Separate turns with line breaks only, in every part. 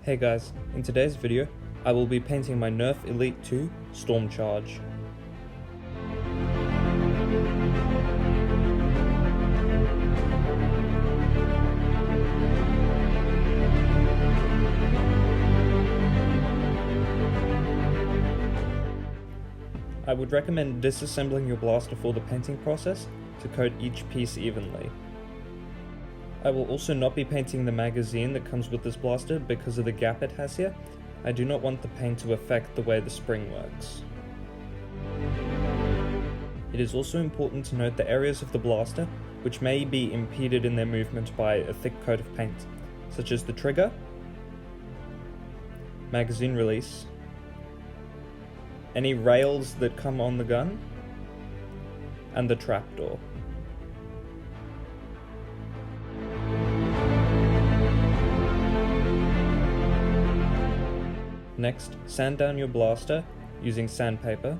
Hey guys, in today's video, I will be painting my Nerf Elite 2 Storm Charge. I would recommend disassembling your blaster for the painting process to coat each piece evenly. I will also not be painting the magazine that comes with this blaster because of the gap it has here. I do not want the paint to affect the way the spring works. It is also important to note the areas of the blaster which may be impeded in their movement by a thick coat of paint, such as the trigger, magazine release, any rails that come on the gun, and the trapdoor. Next, sand down your blaster using sandpaper.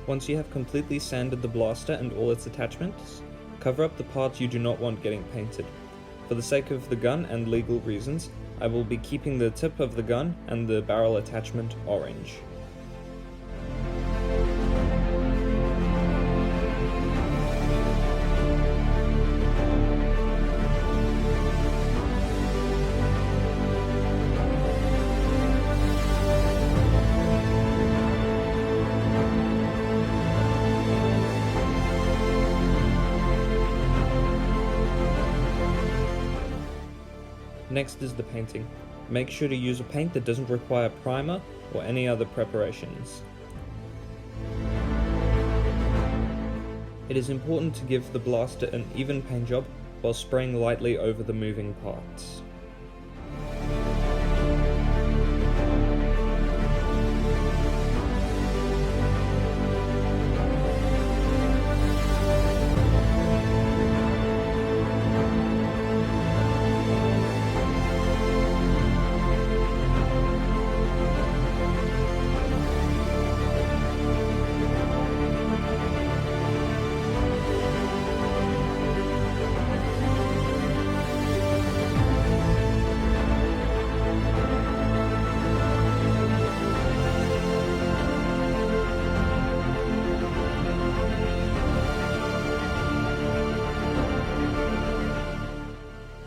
Once you have completely sanded the blaster and all its attachments, cover up the parts you do not want getting painted. For the sake of the gun and legal reasons, I will be keeping the tip of the gun and the barrel attachment orange. Next is the painting. Make sure to use a paint that doesn't require primer or any other preparations. It is important to give the blaster an even paint job while spraying lightly over the moving parts.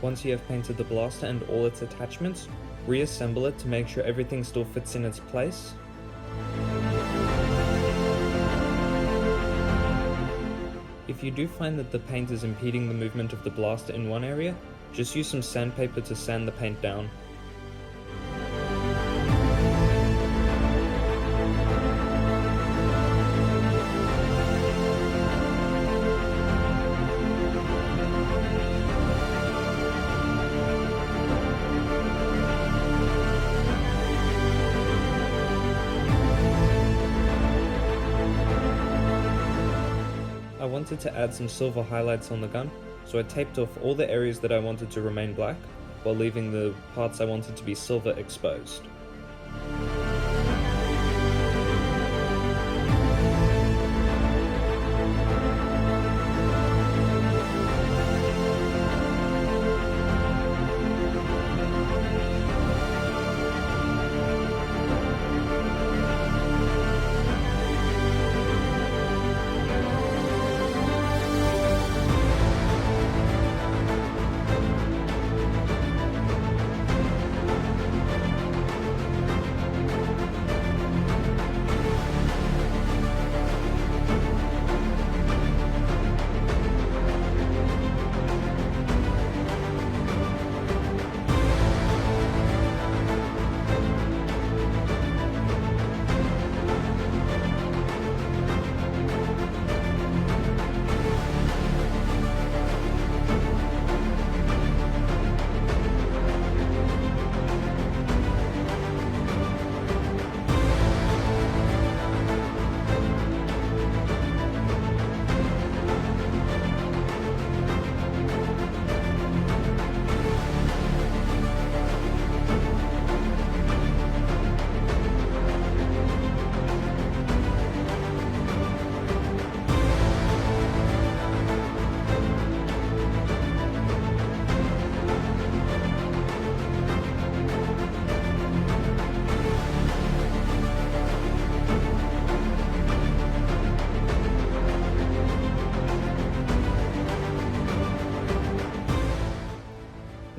Once you have painted the blaster and all its attachments, reassemble it to make sure everything still fits in its place. If you do find that the paint is impeding the movement of the blaster in one area, just use some sandpaper to sand the paint down. I wanted to add some silver highlights on the gun, so I taped off all the areas that I wanted to remain black, while leaving the parts I wanted to be silver exposed.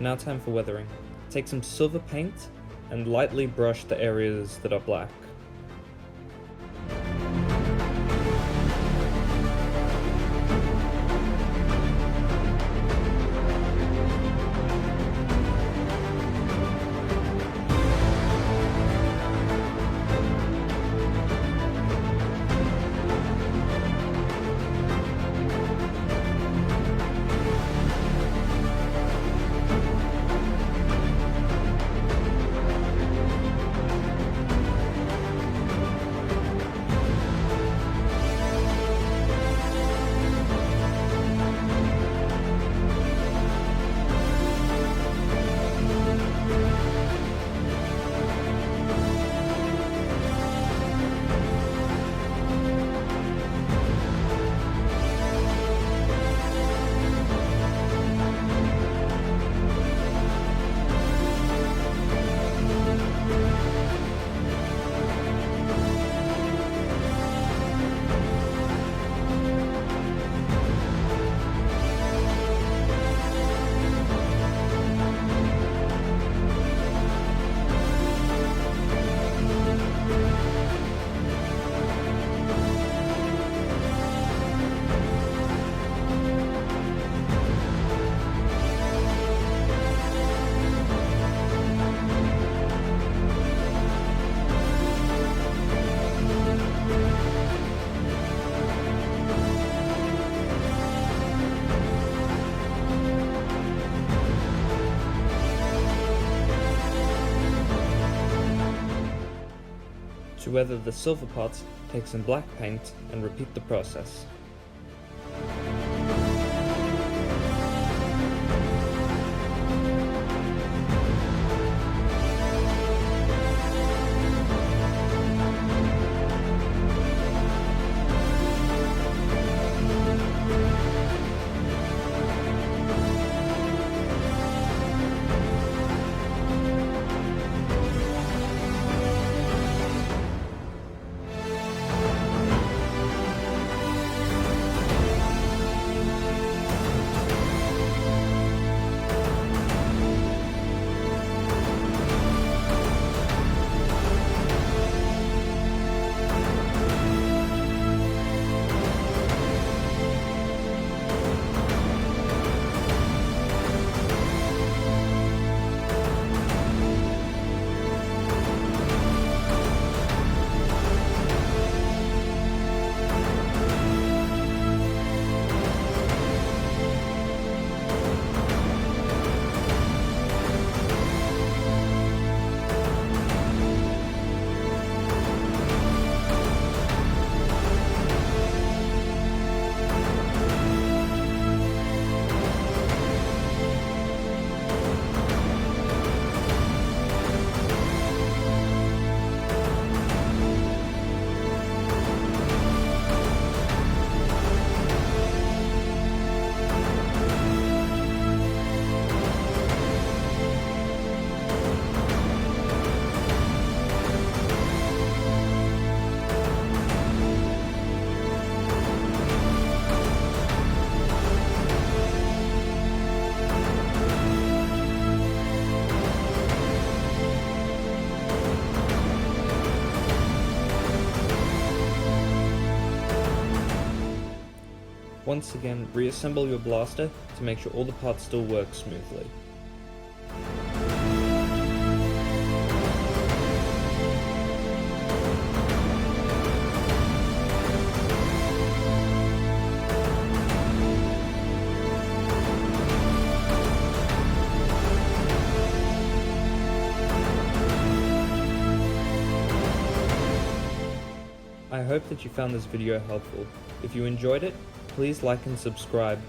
Now time for weathering. Take some silver paint and lightly brush the areas that are black. To weather the silver parts, take some black paint and repeat the process. Once again, reassemble your blaster to make sure all the parts still work smoothly. I hope that you found this video helpful. If you enjoyed it, please like and subscribe,